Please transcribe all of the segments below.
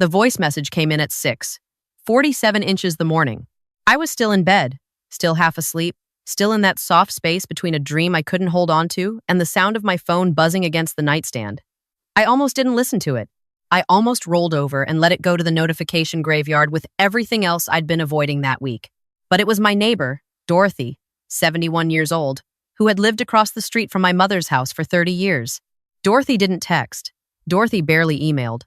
The voice message came in at 6:47 inches the morning. I was still in bed, still half asleep, still in that soft space between a dream I couldn't hold on to and the sound of my phone buzzing against the nightstand. I almost didn't listen to it. I almost rolled over and let it go to the notification graveyard with everything else I'd been avoiding that week. But it was my neighbor, Dorothy, 71 years old, who had lived across the street from my mother's house for 30 years. Dorothy didn't text. Dorothy barely emailed.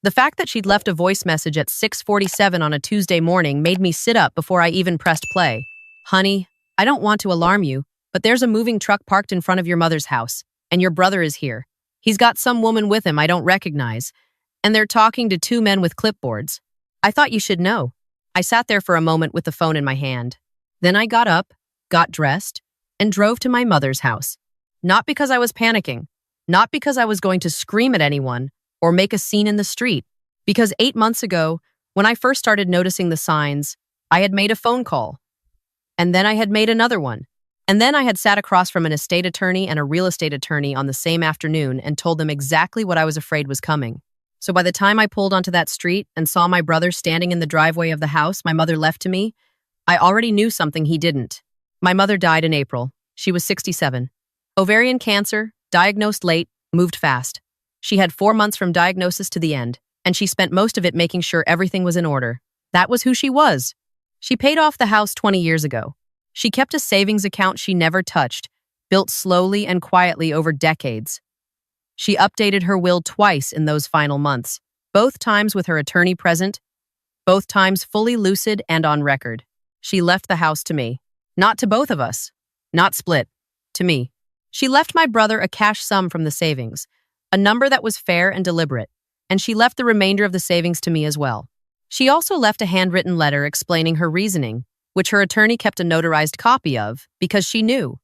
The fact that she'd left a voice message at 6:47 on a Tuesday morning made me sit up before I even pressed play. Honey, I don't want to alarm you, but there's a moving truck parked in front of your mother's house, and your brother is here. He's got some woman with him I don't recognize, and they're talking to two men with clipboards. I thought you should know. I sat there for a moment with the phone in my hand. Then I got up, got dressed, and drove to my mother's house. Not because I was panicking, not because I was going to scream at anyone or make a scene in the street, because 8 months ago, when I first started noticing the signs, I had made a phone call. And then I had made another one. And then I had sat across from an estate attorney and a real estate attorney on the same afternoon and told them exactly what I was afraid was coming. So by the time I pulled onto that street and saw my brother standing in the driveway of the house my mother left to me, I already knew something he didn't. My mother died in April. She was 67. Ovarian cancer, diagnosed late, moved fast. She had 4 months from diagnosis to the end, and she spent most of it making sure everything was in order. That was who she was. She paid off the house 20 years ago. She kept a savings account she never touched, built slowly and quietly over decades. She updated her will twice in those final months, both times with her attorney present, both times fully lucid and on record. She left the house to me. Not to both of us. Not split. To me. She left my brother a cash sum from the savings, a number that was fair and deliberate, and she left the remainder of the savings to me as well. She also left a handwritten letter explaining her reasoning, which her attorney kept a notarized copy of because she knew.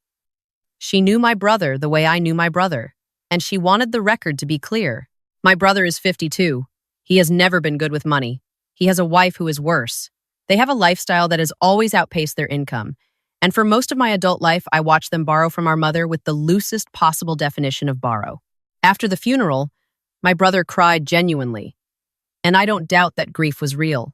She knew my brother the way I knew my brother, and she wanted the record to be clear. My brother is 52. He has never been good with money. He has a wife who is worse. They have a lifestyle that has always outpaced their income, and for most of my adult life, I watched them borrow from our mother with the loosest possible definition of borrow. After the funeral, my brother cried genuinely, and I don't doubt that grief was real.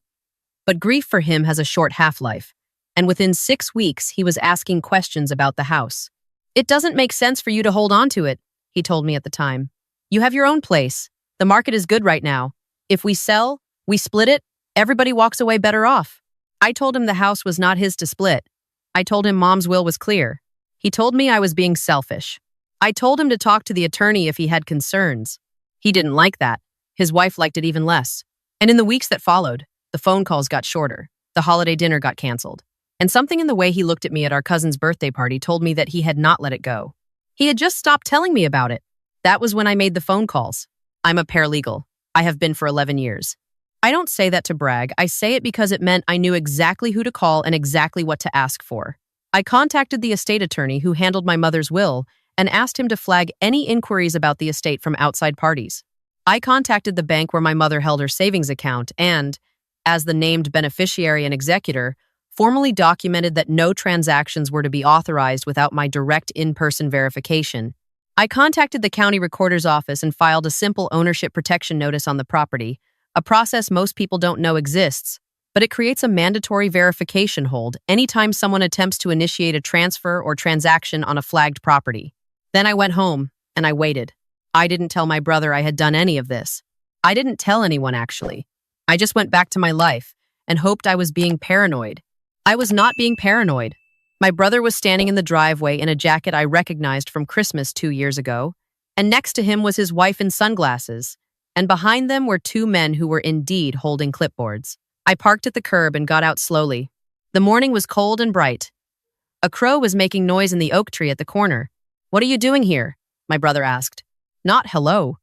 But grief for him has a short half-life, and within 6 weeks, he was asking questions about the house. It doesn't make sense for you to hold on to it, he told me at the time. You have your own place. The market is good right now. If we sell, we split it, everybody walks away better off. I told him the house was not his to split. I told him Mom's will was clear. He told me I was being selfish. I told him to talk to the attorney if he had concerns. He didn't like that. His wife liked it even less. And in the weeks that followed, the phone calls got shorter. The holiday dinner got canceled. And something in the way he looked at me at our cousin's birthday party told me that he had not let it go. He had just stopped telling me about it. That was when I made the phone calls. I'm a paralegal. I have been for 11 years. I don't say that to brag. I say it because it meant I knew exactly who to call and exactly what to ask for. I contacted the estate attorney who handled my mother's will and asked him to flag any inquiries about the estate from outside parties. I contacted the bank where my mother held her savings account and, as the named beneficiary and executor, formally documented that no transactions were to be authorized without my direct in-person verification. I contacted the county recorder's office and filed a simple ownership protection notice on the property, a process most people don't know exists, but it creates a mandatory verification hold anytime someone attempts to initiate a transfer or transaction on a flagged property. Then I went home, and I waited. I didn't tell my brother I had done any of this. I didn't tell anyone, actually. I just went back to my life and hoped I was being paranoid. I was not being paranoid. My brother was standing in the driveway in a jacket I recognized from Christmas 2 years ago, and next to him was his wife in sunglasses, and behind them were two men who were indeed holding clipboards. I parked at the curb and got out slowly. The morning was cold and bright. A crow was making noise in the oak tree at the corner. "What are you doing here?" my brother asked. Not hello.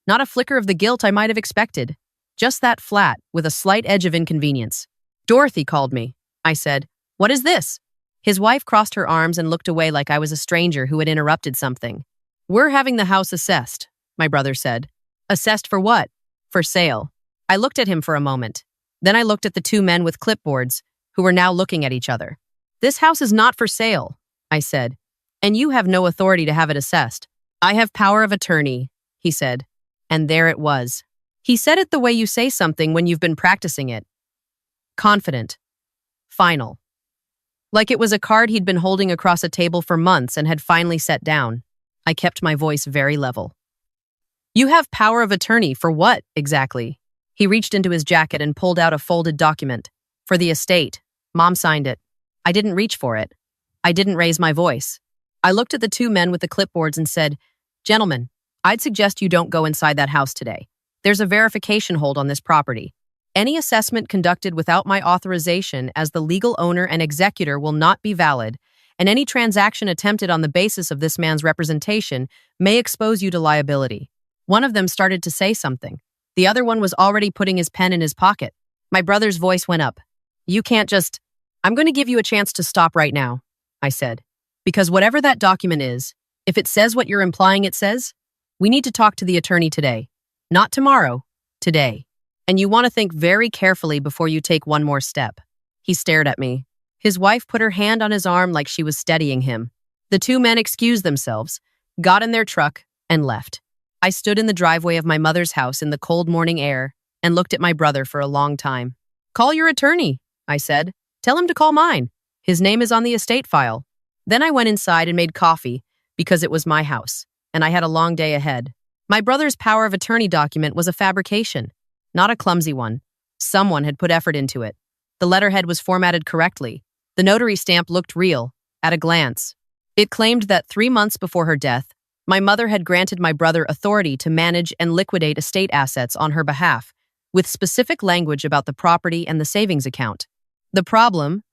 Not a flicker of the guilt I might have expected. Just that flat, with a slight edge of inconvenience. "Dorothy called me," I said. "What is this?" His wife crossed her arms and looked away like I was a stranger who had interrupted something. "We're having the house assessed," my brother said. "Assessed for what?" "For sale." I looked at him for a moment. Then I looked at the two men with clipboards, who were now looking at each other. "This house is not for sale," I said, "and you have no authority to have it assessed." "I have power of attorney," he said. And there it was. He said it the way you say something when you've been practicing it. Confident. Final. Like it was a card he'd been holding across a table for months and had finally set down. I kept my voice very level. You have power of attorney for what, exactly? He reached into his jacket and pulled out a folded document. For the estate. Mom signed it. I didn't reach for it. I didn't raise my voice. I looked at the two men with the clipboards and said, Gentlemen, I'd suggest you don't go inside that house today. There's a verification hold on this property. Any assessment conducted without my authorization as the legal owner and executor will not be valid, and any transaction attempted on the basis of this man's representation may expose you to liability. One of them started to say something. The other one was already putting his pen in his pocket. My brother's voice went up. You can't just... I'm going to give you a chance to stop right now, I said. Because whatever that document is, if it says what you're implying it says, we need to talk to the attorney today. Not tomorrow, today. And you want to think very carefully before you take one more step. He stared at me. His wife put her hand on his arm like she was steadying him. The two men excused themselves, got in their truck, and left. I stood in the driveway of my mother's house in the cold morning air and looked at my brother for a long time. Call your attorney, I said. Tell him to call mine. His name is on the estate file. Then I went inside and made coffee because it was my house, and I had a long day ahead. My brother's power of attorney document was a fabrication, not a clumsy one. Someone had put effort into it. The letterhead was formatted correctly. The notary stamp looked real, at a glance. It claimed that 3 months before her death, my mother had granted my brother authority to manage and liquidate estate assets on her behalf, with specific language about the property and the savings account. The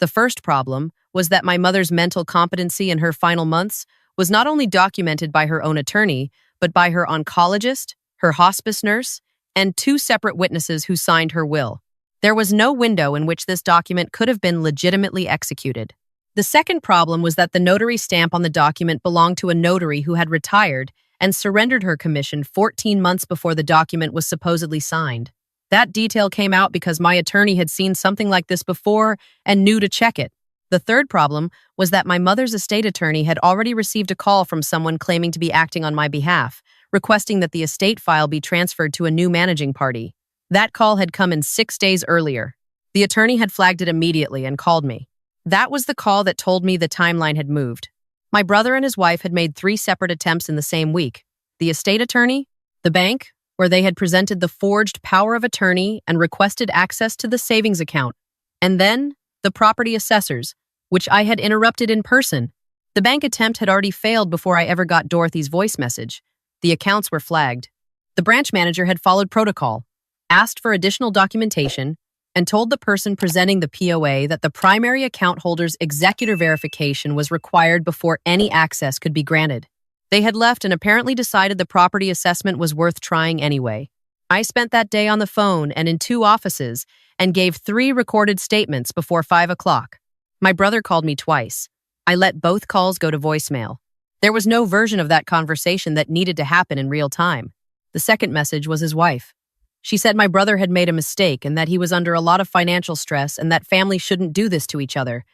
first problem, was that my mother's mental competency in her final months was not only documented by her own attorney, but by her oncologist, her hospice nurse, and 2 separate witnesses who signed her will. There was no window in which this document could have been legitimately executed. The second problem was that the notary stamp on the document belonged to a notary who had retired and surrendered her commission 14 months before the document was supposedly signed. That detail came out because my attorney had seen something like this before and knew to check it. The third problem was that my mother's estate attorney had already received a call from someone claiming to be acting on my behalf, requesting that the estate file be transferred to a new managing party. That call had come in 6 days earlier. The attorney had flagged it immediately and called me. That was the call that told me the timeline had moved. My brother and his wife had made 3 separate attempts in the same week. The estate attorney, the bank, where they had presented the forged power of attorney and requested access to the savings account, and then the property assessors, which I had interrupted in person. The bank attempt had already failed before I ever got Dorothy's voice message. The accounts were flagged. The branch manager had followed protocol, asked for additional documentation, and told the person presenting the POA that the primary account holder's executor verification was required before any access could be granted. They had left and apparently decided the property assessment was worth trying anyway. I spent that day on the phone and in 2 offices and gave 3 recorded statements before 5 o'clock. My brother called me twice. I let both calls go to voicemail. There was no version of that conversation that needed to happen in real time. The second message was his wife. She said my brother had made a mistake and that he was under a lot of financial stress and that family shouldn't do this to each other.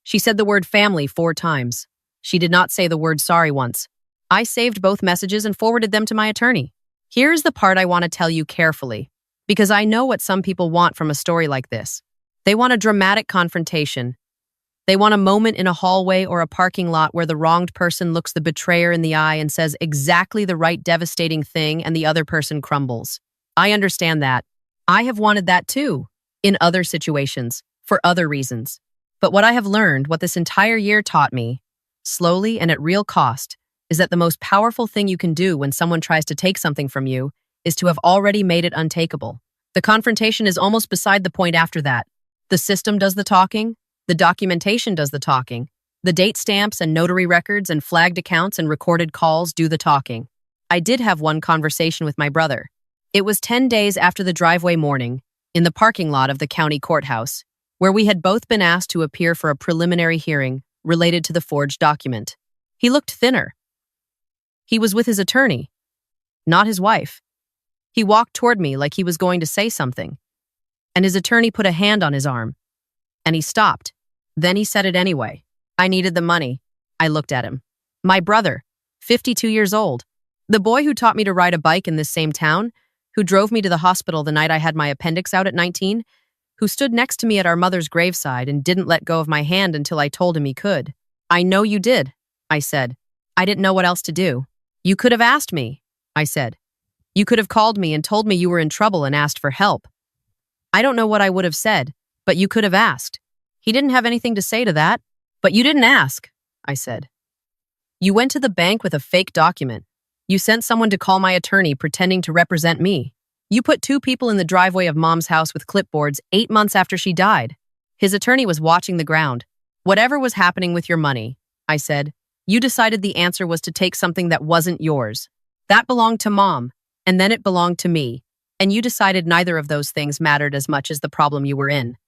She said the word family 4 times. She did not say the word sorry once. I saved both messages and forwarded them to my attorney. Here's the part I want to tell you carefully, because I know what some people want from a story like this. They want a dramatic confrontation. They want a moment in a hallway or a parking lot where the wronged person looks the betrayer in the eye and says exactly the right devastating thing and the other person crumbles. I understand that. I have wanted that too, in other situations, for other reasons. But what I have learned, what this entire year taught me, slowly and at real cost, is that the most powerful thing you can do when someone tries to take something from you is to have already made it untakeable. The confrontation is almost beside the point after that. The system does the talking, the documentation does the talking, the date stamps and notary records and flagged accounts and recorded calls do the talking. I did have one conversation with my brother. It was 10 days after the driveway morning, in the parking lot of the county courthouse, where we had both been asked to appear for a preliminary hearing related to the forged document. He looked thinner. He was with his attorney, not his wife. He walked toward me like he was going to say something, and his attorney put a hand on his arm, and he stopped. Then he said it anyway. I needed the money. I looked at him. My brother, 52 years old, the boy who taught me to ride a bike in this same town, who drove me to the hospital the night I had my appendix out at 19, who stood next to me at our mother's graveside and didn't let go of my hand until I told him he could. I know you did, I said. I didn't know what else to do. You could have asked me, I said. You could have called me and told me you were in trouble and asked for help. I don't know what I would have said, but you could have asked. He didn't have anything to say to that. But you didn't ask, I said. You went to the bank with a fake document. You sent someone to call my attorney pretending to represent me. You put 2 people in the driveway of Mom's house with clipboards 8 months after she died. His attorney was watching the ground. Whatever was happening with your money, I said, you decided the answer was to take something that wasn't yours. That belonged to Mom, and then it belonged to me, and you decided neither of those things mattered as much as the problem you were in.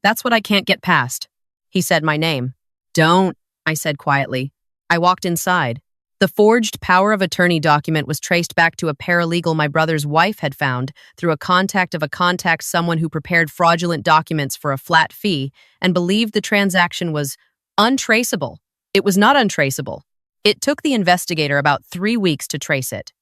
That's what I can't get past. He said my name. Don't, I said quietly. I walked inside. The forged power of attorney document was traced back to a paralegal my brother's wife had found through a contact of a contact, someone who prepared fraudulent documents for a flat fee and believed the transaction was untraceable. It was not untraceable. It took the investigator about 3 weeks to trace it.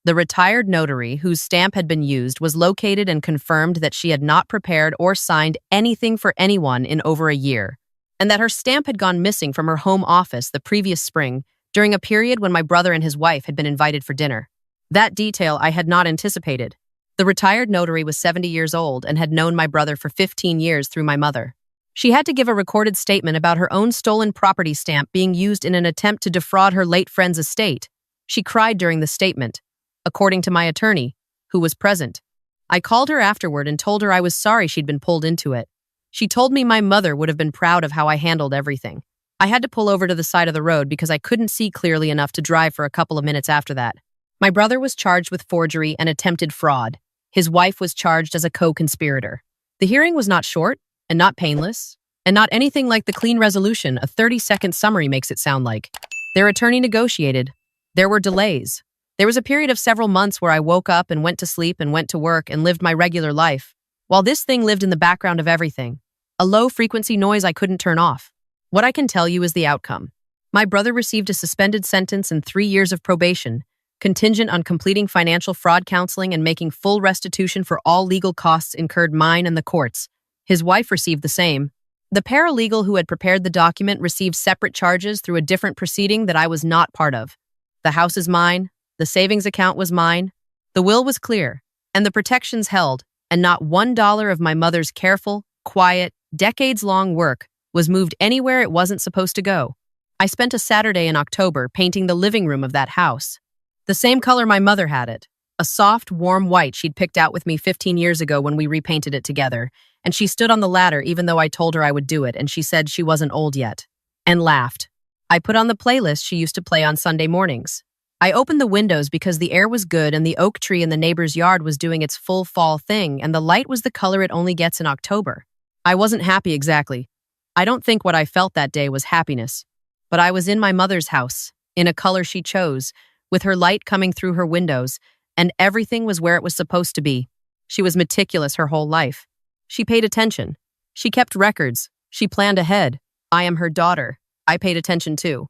The retired notary, whose stamp had been used, was located and confirmed that she had not prepared or signed anything for anyone in over a year, and that her stamp had gone missing from her home office the previous spring during a period when my brother and his wife had been invited for dinner. That detail I had not anticipated. The retired notary was 70 years old and had known my brother for 15 years through my mother. She had to give a recorded statement about her own stolen property stamp being used in an attempt to defraud her late friend's estate. She cried during the statement, according to my attorney, who was present. I called her afterward and told her I was sorry she'd been pulled into it. She told me my mother would have been proud of how I handled everything. I had to pull over to the side of the road because I couldn't see clearly enough to drive for a couple of minutes after that. My brother was charged with forgery and attempted fraud. His wife was charged as a co-conspirator. The hearing was not short and not painless and not anything like the clean resolution a 30-second summary makes it sound like. Their attorney negotiated. There were delays. There was a period of several months where I woke up and went to sleep and went to work and lived my regular life, while this thing lived in the background of everything. A low-frequency noise I couldn't turn off. What I can tell you is the outcome. My brother received a suspended sentence and 3 years of probation, contingent on completing financial fraud counseling and making full restitution for all legal costs incurred mine and the courts. His wife received the same. The paralegal who had prepared the document received separate charges through a different proceeding that I was not part of. The house is mine, the savings account was mine, the will was clear, and the protections held, and not $1 of my mother's careful, quiet, decades-long work was moved anywhere it wasn't supposed to go. I spent a Saturday in October painting the living room of that house. The same color my mother had it, a soft, warm white she'd picked out with me 15 years ago when we repainted it together, and she stood on the ladder even though I told her I would do it, and she said she wasn't old yet, and laughed. I put on the playlist she used to play on Sunday mornings. I opened the windows because the air was good and the oak tree in the neighbor's yard was doing its full fall thing, and the light was the color it only gets in October. I wasn't happy exactly. I don't think what I felt that day was happiness. But I was in my mother's house, in a color she chose, with her light coming through her windows, and everything was where it was supposed to be. She was meticulous her whole life. She paid attention. She kept records. She planned ahead. I am her daughter. I paid attention too.